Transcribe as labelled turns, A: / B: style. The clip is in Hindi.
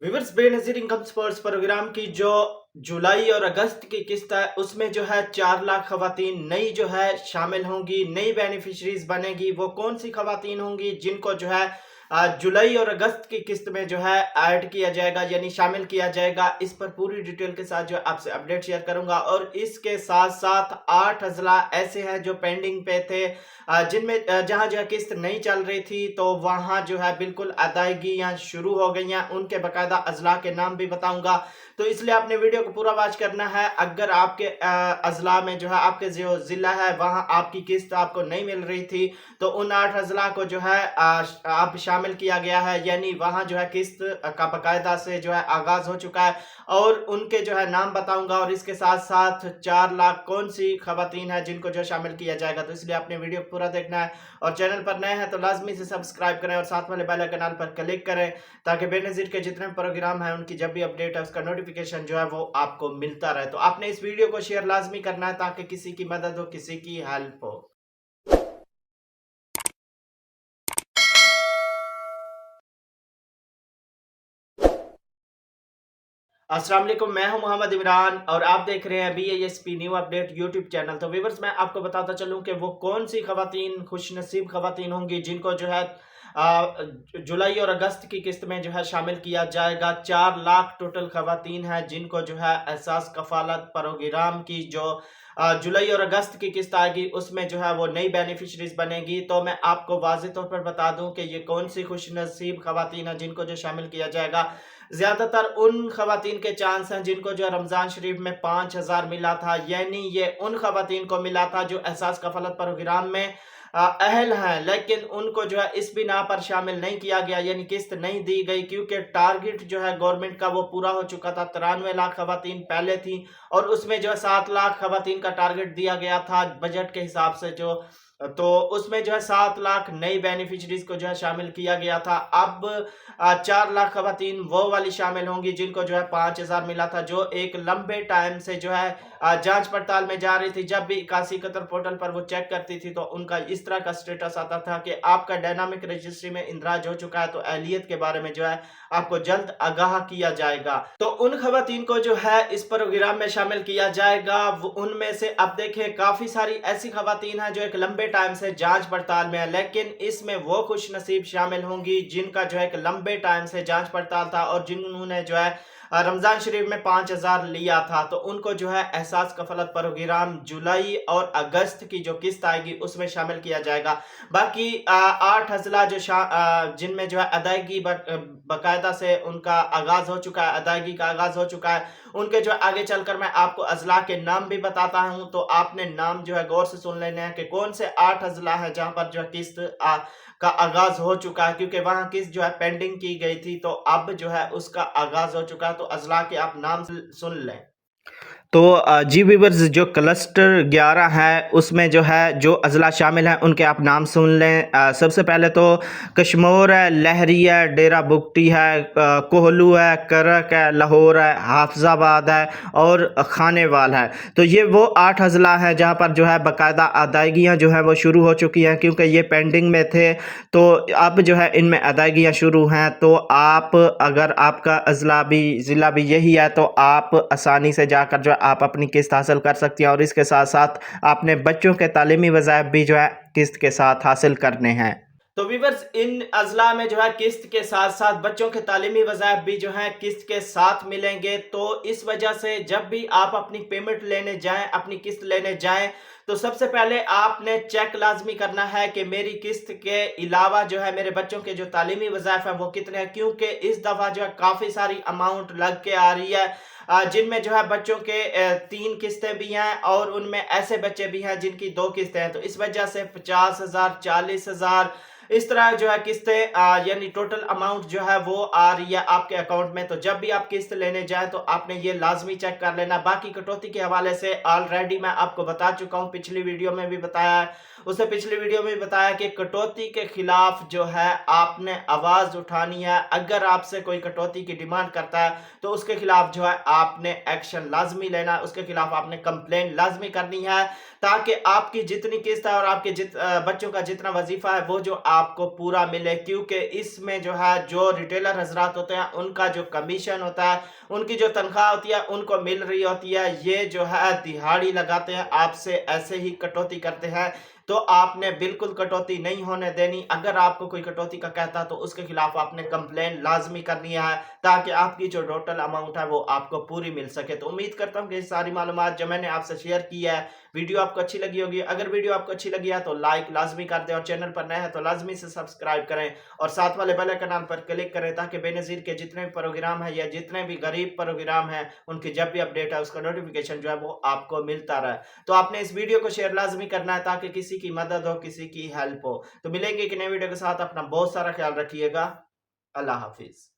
A: Viewers, Benazir income support program की जो जुलाई और अगस्त की किस्त है उसमें जो है 4 लाख खवातीन नई जो है शामिल होंगी, नई बेनिफिशरीज बनेगी। वो कौन सी खवातीन होंगी जिनको जो है जुलाई और अगस्त की किस्त में जो है ऐड किया जाएगा, यानी शामिल किया जाएगा। इस पर पूरी डिटेल के साथ जो है आपसे अपडेट शेयर करूंगा। और इसके साथ साथ 8 अजला ऐसे हैं जो पेंडिंग पे थे, जिनमें जहां जो है किस्त नहीं चल रही थी, तो वहां जो है बिल्कुल अदायगियां शुरू हो गई हैं। उनके बाकायदा अजला के नाम भी बताऊंगा, तो इसलिए आपने वीडियो को पूरा वॉच करना है। अगर आपके अजला में जो है आपके जो जिला है वहां आपकी किस्त आपको नहीं मिल रही थी, तो उन 8 अजला को जो है आप शामिल किया गया है, यानी वहां जो है किस्त का बाकायदा से जो है आगाज हो चुका है। और उनके जो है नाम बताऊंगा, और इसके साथ साथ 4 लाख कौन सी खवातीन है जिनको जो शामिल किया जाएगा। तो इसलिए आपने वीडियो को पूरा देखना है, और चैनल पर नए हैं तो लाजमी से सब्सक्राइब करें और साथ वाले बेल आइकन पर क्लिक करें, ताकि बेनज़ीर के जितने प्रोग्राम हैं उनकी जब भी अपडेट है उसका नोटिफिकेशन जो है वो आपको मिलता रहे। तो आपने इस वीडियो को शेयर लाजमी करना है ताकि किसी की मदद हो, किसी की हेल्प हो। अस्सलाम वालेकुम, मैं हूं मोहम्मद इमरान और आप देख रहे हैं BASP new update YouTube channel. तो व्यूअर्स, मैं आपको बताता चलूं कि वो कौन सी खवातीन खुशनसीब खवातीन होंगी जिनको जो है जुलाई और अगस्त की किस्त में जो है शामिल किया जाएगा। 4 लाख टोटल खवातीन हैं जिनको जो है एहसास कफालत प्रोग्राम की जो जुलाई और अगस्त की किस्त आएगी उसमें जो है वो नई बेनिफिशरीज बनेगी। तो मैं आपको वाज़ेह तौर पर बता दूं कि ये कौन सी खुशनसीब खवातीन है जिनको जो शामिल किया जाएगा। ज्यादातर उन खवातीन के चांस हैं जिनको जो रमजान शरीफ में 5,000 मिला था, यानी ये उन खवातीन को मिला था जो एहसास कफालत प्रोग्राम में अहल हैं, लेकिन उनको जो है इस बिना पर शामिल नहीं किया गया, यानी किस्त नहीं दी गई, क्योंकि टारगेट जो है गवर्नमेंट का वो पूरा हो चुका था। 93 लाख खवातीन पहले थी और उसमें जो है 7 लाख खवातीन का टारगेट दिया गया था बजट के हिसाब से। जो तो उसमें जो है 7 लाख नई बेनिफिशरीज को जो है शामिल किया गया था। अब 4 लाख खवातीन वो वाली शामिल होंगी जिनको जो है 5,000 मिला था, जो एक लंबे टाइम से जो है जांच पड़ताल में जा रही थी। जब भी 8171 पोर्टल पर वो चेक करती थी तो उनका इस तरह का स्टेटस आता था कि आपका डायनामिक रजिस्ट्री में इंदराज हो चुका है, तो अहलियत के बारे में जो है आपको जल्द आगाह किया जाएगा। तो उन खवातीन को जो है इस प्रोग्राम में शामिल किया जाएगा। उनमें से अब देखें, काफी सारी ऐसी खवातीन हैं जो एक लंबे टाइम से जांच पड़ताल में है, लेकिन इसमें वो खुश नसीब शामिल होंगी जिनका जो है एक लंबे टाइम से जांच पड़ताल था और जिन्होंने जो है रमजान शरीफ में 5,000 लिया था। तो उनको जो है एहसास कफलत प्रोग्राम जुलाई और अगस्त की जो किस्त आएगी उसमें शामिल किया जाएगा। बाकी 8 अजला जो जिनमें जो है अदायगी बाकायदा से उनका आगाज हो चुका है, अदायगी का आगाज हो चुका है, उनके जो आगे चलकर मैं आपको अजला के नाम भी बताता हूं। तो आपने नाम जो है गौर से सुन लेने हैं कि कौन से 8 अजला है जहां पर जो है किस्त का आगाज हो चुका है, क्योंकि वहां किस्त जो है पेंडिंग की गई थी, तो अब जो है उसका आगाज हो चुका है। तो अजला के आप नाम सुन लें। तो जी वीवर्स, जो क्लस्टर 11 है उसमें जो है जो अजला शामिल हैं उनके आप नाम सुन लें। सबसे पहले तो कश्मोर है, लहरी है, डेरा बुगटी है, कोहलू है, करक है, लाहौर है, हाफजाबाद है और खानेवाल है। तो ये वो 8 अजला हैं जहाँ पर जो है बाकायदा अदायगियाँ जो है वो शुरू हो चुकी हैं, क्योंकि ये पेंडिंग में थे। तो अब जो है इनमें अदायगियाँ शुरू हैं। तो आप, अगर आपका अजला भी ज़िला भी यही है, तो आप आसानी से जाकर जो आप अपनी किस्त हासिल कर सकती हैं। और इसके साथ साथ आपने बच्चों के तालीमी वज़ाइफ भी जो है किस्त के साथ हासिल करने हैं। तो वीवर्स, इन अजला में जो है किस्त के साथ साथ बच्चों के तालीमी वज़ाइफ भी जो है किस्त के साथ मिलेंगे। तो इस वजह से जब भी आप अपनी पेमेंट लेने जाएं, अपनी किस्त लेने जाएं, तो सबसे पहले आपने चेक लाजमी करना है कि मेरी किस्त के अलावा जो है मेरे बच्चों के जो तालीमी वज़ाइफ हैं वो कितने हैं, क्योंकि इस दफ़ा जो है काफ़ी सारी अमाउंट लग के आ रही है, जिनमें जो है बच्चों के 3 किस्तें भी हैं और उनमें ऐसे बच्चे भी हैं जिनकी 2 किस्तें हैं। तो इस वजह से 50,000, 40,000 इस तरह जो है किस्तें, यानी टोटल अमाउंट जो है वो आ रही है आपके अकाउंट में। तो जब भी आप किस्त लेने जाएं तो आपने ये लाजमी चेक कर लेना। बाकी कटौती के हवाले से ऑलरेडी मैं आपको बता चुका हूं पिछली वीडियो में भी बताया है। उसने पिछली वीडियो में भी बताया कि कटौती के खिलाफ जो है आपने आवाज उठानी है। अगर आपसे कोई कटौती की डिमांड करता है तो उसके खिलाफ जो है आपने एक्शन लाजमी लेना है, उसके खिलाफ आपने कंप्लेंट लाजमी करनी है, ताकि आपकी जितनी किस्त है और आपके बच्चों का जितना वजीफा है वो जो आपको पूरा मिले। क्योंकि इसमें जो है जो रिटेलर हजरात होते हैं उनका जो कमीशन होता है, उनकी जो तनख्वाह होती है उनको मिल रही होती है। ये जो है दिहाड़ी लगाते हैं, आपसे ऐसे ही कटौती करते हैं, तो आपने बिल्कुल कटौती नहीं होने देनी। अगर आपको कोई कटौती का कहता है तो उसके खिलाफ आपने कंप्लेंट लाजमी करनी है, ताकि आपकी जो टोटल अमाउंट है वो आपको पूरी मिल सके। तो उम्मीद करता हूँ कि सारी मालूमात जो मैंने आपसे शेयर की है वीडियो आपको अच्छी लगी होगी। अगर वीडियो आपको अच्छी लगी है तो लाइक लाजमी कर दें, और चैनल पर नए हैं तो लाजमी से सब्सक्राइब करें और साथ वाले बेल आइकन पर क्लिक करें, ताकि बेनज़ीर के जितने भी प्रोग्राम है या जितने भी गरीब प्रोग्राम है उनकी जब भी अपडेट है उसका नोटिफिकेशन जो है वो आपको मिलता रहे। तो आपने इस वीडियो को शेयर लाजमी करना है, ताकि किसी की मदद हो, किसी की हेल्प हो। तो मिलेंगे एक नए वीडियो के साथ, अपना बहुत सारा ख्याल रखिएगा। अल्लाह हाफिज।